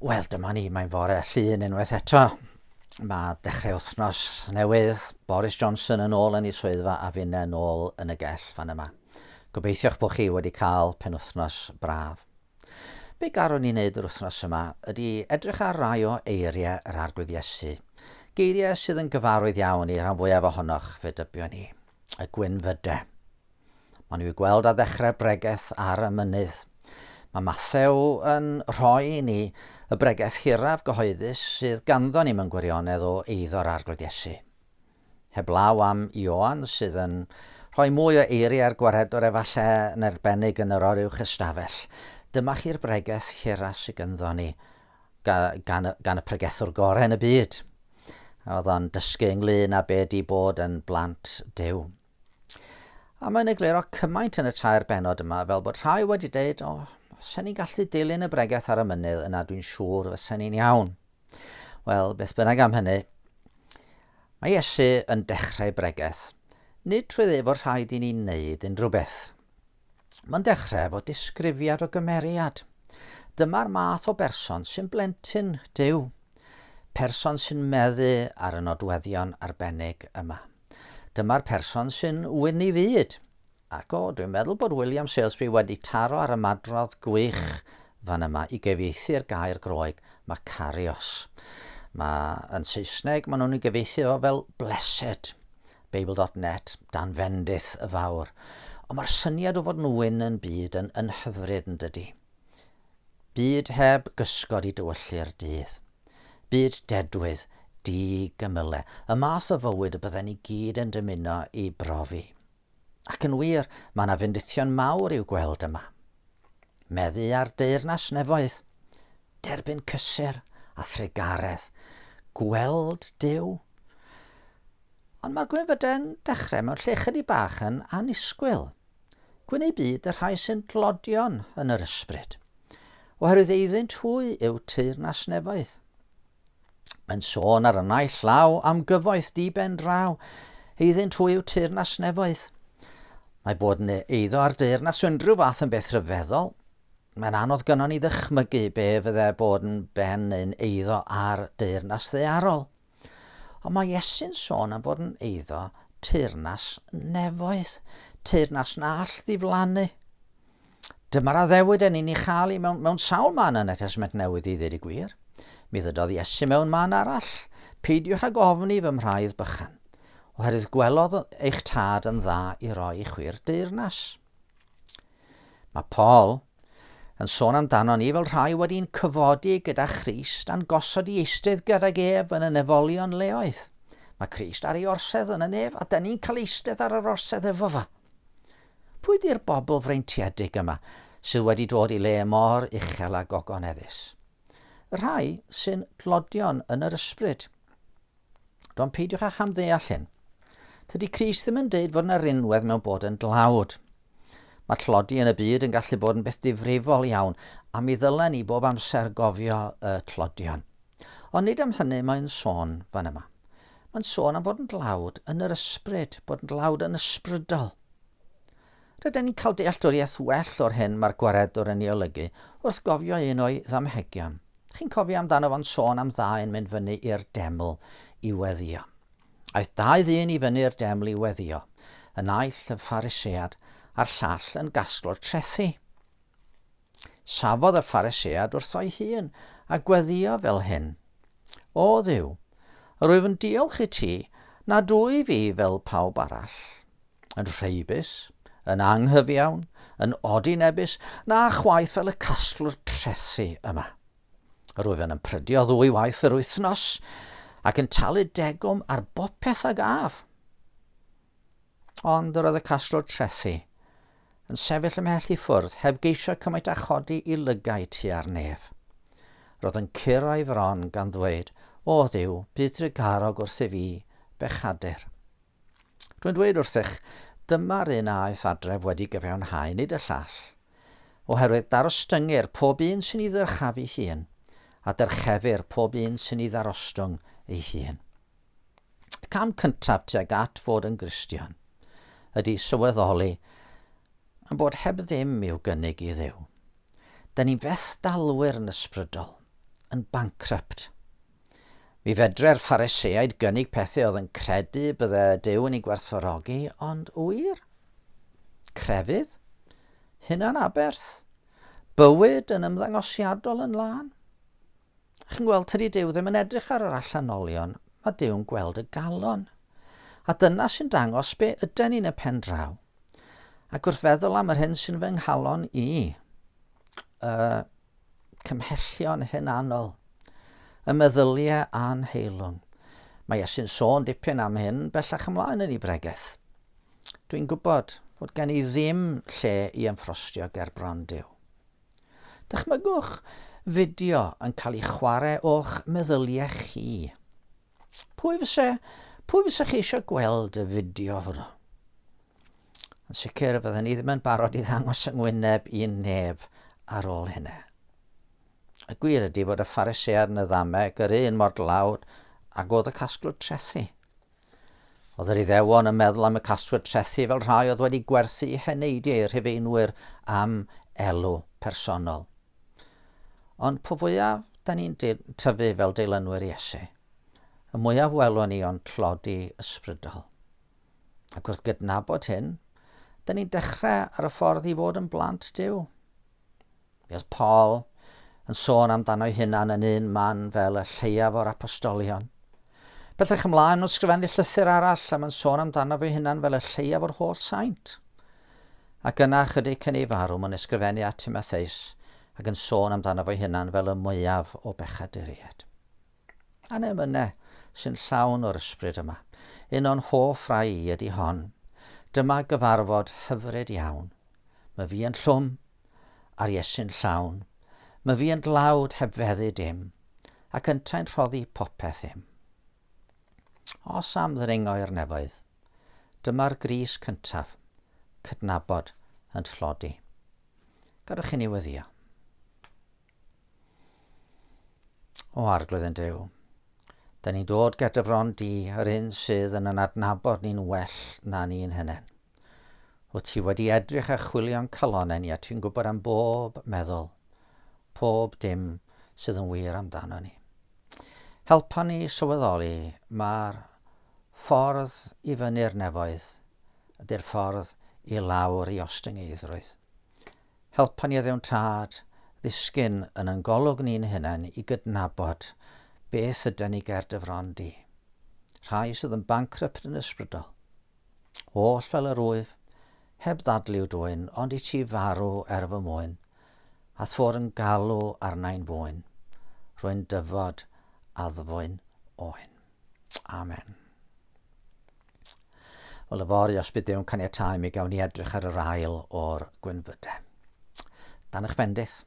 Wel, dyma ni, mae'n fore llun unwaith eto. Mae dechrau wythnos newydd, Boris Johnson yn ôl yn ei swyddfa a finne yn ôl yn y gell fan yma. Gobeithio'ch bod chi wedi cael penwythnos braf. Be garwn ni wneud yr wythnos yma ydy edrych ar rai o eiriau yr arglwydd Iesu. Geiriau sydd yn gyfarwydd iawn i rhan fwyaf ohonoch fe dybio ni. Y gwynfydau. Maen nhw i gweld a ddechrau bregaeth ar y mynydd. Mae Mathew yn rhoi i ni y bregaeth hiraf gyhoeddus sydd ganddo ni mewn gwirionedd o eiddo'r arglwydd Iesu. Heblaw am Ioan sydd yn rhoi mwy o eiriau ar gwaredwr efallai yn arbennig yn yr oruwch ystafell. Dyma chi'r bregaeth hiraf sydd ganddo ni gan y pregethwr gorau yn y byd. Oedd o'n dysgu ynglyn â be di bod yn blant Duw. A mae'n egluro cymaint yn y tair bennod yma fel bod rhai wedi dweud, sen ni'n gallu dilyn y bregaeth ar y mynydd yna dwi'n siŵr fysen ni'n iawn. Wel, beth bynnag am hynny, mae Iesu yn dechrau bregaeth. Nid trwy fod rhaid i ni'n neud unrhyw beth. Mae'n dechrau fod disgrifiad o gymeriad. Dyma'r math o berson sy'n blentyn Duw. Person sy'n meddu ar y nodweddion arbennig yma. Dyma'r person sy'n wyn i fyd. Ac dwi'n meddwl bod William Salesbury wedi taro ar y madrodd gwych fan yma i gyfieithu'r gair Groeg Macarios. Yn Saesneg maen nhw'n gyfieithu fel blessed. Bible.net, Dan Fendith y fawr. Ond mae'r syniad o fod yn wyn yn byd yn hyfryd yn dydy. Byd heb gysgod i dywyllu'r dydd. Byd dedwydd, di-gymyle. Y math o fywyd y bydden ni gyd yn dymuno i brofi. Ac yn wir, mae yna fyndithion mawr i'w gweld yma. Meddu ar deyrnas nefoedd, derbyn cysur a thrigaredd, gweld Duw. Ond mae'r gwynfydau'n dechrau mewn lle chydig bach yn annisgwyl. Gwyn ei byd y rhai sy'n glodion yn yr ysbryd. Oherwydd eiddynt hwy yw teyrnas nefoedd. Mae'n sôn ar y naill llaw am gyfoeth di-ben draw, eiddynt hwy yw teyrnas nefoedd. Mae bod yn eiddo ar deyrnas unrhyw fath yn beth rhyfeddol. Mae'n anodd gynnon ni ddychmygu be fydde bod yn ben yn eiddo ar deyrnas ddaearol. Ond mae Iesu'n sôn am fod yn eiddo teyrnas nefoedd, teyrnas na all ddiflannu. Dyma'r addewid yn un i chael i mewn sawl man yn y Testament Newydd i ddweud y gwir. Mi ddydodd Iesu mewn man arall. Peidiwch ag ofni fy mhraidd bychan. Oherwydd gwelodd eich tad yn dda i roi i chwi'r deyrnas. Mae Paul yn sôn amdano ni fel rhai wedi'n cyfodi gyda Christ a'n gosod i eistedd gydag ef yn y nefolion leoedd. Mae Christ ar ei orsedd yn y nef a dyn ni'n cael eistedd ar yr orsedd efo fa. Pwy di'r bobl freintiedig yma sydd wedi dod i le mor uchel a gogoneddus? Rhai sy'n glodion yn yr ysbryd. Ond peidiwch â hamddeall hyn. Tydy Christ ddim yn deud fod yna rinwedd mewn bod yn dlawd. Mae tlodi yn y byd yn gallu bod yn beth difrifol iawn, a mi ddylen ni bob amser gofio y tlodion. Ond nid am hynny mae'n sôn fan yma. Mae'n sôn am fod yn dlawd yn yr ysbryd, bod yn dlawd yn ysbrydol. Rydyn ni'n cael dealltwriaeth well o'r hyn mae'r gwaredwr yn ei olygu wrth gofio un o'i ddamhegion. Chi'n cofio amdano fo'n sôn am ddau yn mynd fyny i'r deml i weddio. Aeth dau ddyn i fyny'r deml i weddio, y naill yn Pharisead a'r llall yn gasglwr trethu. Safodd y Pharisead wrtho'i hun a gweddio fel hyn. O Dduw, rwyf yn diolch i ti na dwy fi fel pawb arall, yn rheibus, yn anghyfiawn, yn odinebus, na chwaith fel y casglwr trethu yma. Rwyf yn prydio 2 waith yr wythnos, ac yn talu degwm ar bopeth a gaf. Ond roedd y casglwr trethu yn sefyll ymhell i ffwrdd heb geisio cymaint â chodi i lygau tua'r nef. Roedd yn curo i fron gan ddweud, o Dduw, bydd trigarog wrth i fi bechadur. Rwy'n dweud wrthych, dyma'r un a aeth adref wedi gyfiawnhau nid y llall, oherwydd darostyngu'r pob un sy'n ei ddyrchafu hun, a dyrchefur pob un sy'n ei ddarostwng ei hun. Y cam cyntaf tuag at fod yn Gristion ydy sylweddoli yn bod heb ddim i'w gynnig i Dduw. Da ni'n fethdalwyr yn ysbrydol, yn bankrupt. Mi fedre'r Phariseaid gynnig pethau oedd yn credu bydde Duw yn ei gwerthfawrogi, ond wir. Crefydd, hunan aberth, bywyd yn ymddangosiadol yn lan. Chi'n gweld, tydi Duw ddim yn edrych ar yr allanolion, mae Dyw'n gweld y galon. A dyna sy'n dangos be ydyn ni'n y pen draw. Ac wrth feddwl am yr hyn sy'n fy nghalon i, cymhellion hunanol, y meddyliau anheilwng. Mae Iesu'n sôn dipyn am hyn bellach ymlaen yn ei bregaeth. Dwi'n gwybod fod gen i ddim lle i ymffrostio ger bron Duw. Dychmygwch fideo yn cael ei chwarae o'ch meddyliau chi. Pwy fysa chi eisiau gweld y fideo hwnnw? Yn sicr fydden ni ddim yn barod i ddangos yngwyneb i neb ar ôl hynny. Y gwir ydy fod y Phariseaid yn y ddameg yr un mor dlawd ac oedd y casglwr trethu. Oedd yr Iddewon yn meddwl am y casglwr trethu fel rhai oedd wedi gwerthu heneidiau i'r Rhufeinwyr am elw personol. Ond po fwyaf da ni'n tyfu fel deilynwyr Iesu, y mwyaf welwn ni o'n tlodi ysbrydol. Ac wrth gydnabod hyn, da ni'n dechrau ar y ffordd i fod yn blant Duw. Oedd Paul yn sôn amdano ei hunan yn un man fel y lleiaf o'r apostolion. Bellach ymlaen nhw'n sgrifennu llythyr arall am yn sôn amdano fe hunan fel y lleiaf o'r holl saint. Ac yna chydig cyn ei farw mae'n ysgrifennu at Timotheus ac yn sôn amdano fe hunan fel y mwyaf o bechaduriaid. Anemynau sy'n llawn o'r ysbryd yma. Un o'n hoff rai i ydy hon. Dyma gyfarfod hyfryd iawn. Mae fi yn llwm ar Iesu'n llawn. Mae fi yn dlawd heb feddu dim, ac yntau'n rhoddi popeth im. Os am ddringo'i'r nefoedd, dyma'r gris cyntaf, cydnabod yn tlodi. Gadwch i ni weddio. O arglwydd yn Duw, da ni'n dod gyda di yr un sydd yn adnabod ni'n well na ni'n hynny. Wyt ti wedi edrych a chwilio'n calonau ni a ti'n gwybod am bob meddwl, pob dim sydd yn wir amdano ni. Helpa ni sylweddoli mae'r ffordd i fyny'r nefoedd ydy'r ffordd i lawr i ostyngeidrwydd. Helpa ni Dduw'n Tad ddisgyn yn yn golwg ni'n hunain i gydnabod beth ydyn ni ger dy fron di. Rhai sydd yn bankrupt yn ysbrydol. Oll fel yr wyf, heb ddadlu o dwyn, ond i ti farw fy mwyn, a thfod yn galw arna'n fwyn, rwy'n dyfod a ddfwyn oen. Amen. Wel, y fori os bydd Dyw'n caniatáu mi gawn ni edrych ar yr ail o'r gwynfydau. Dan eich bendith.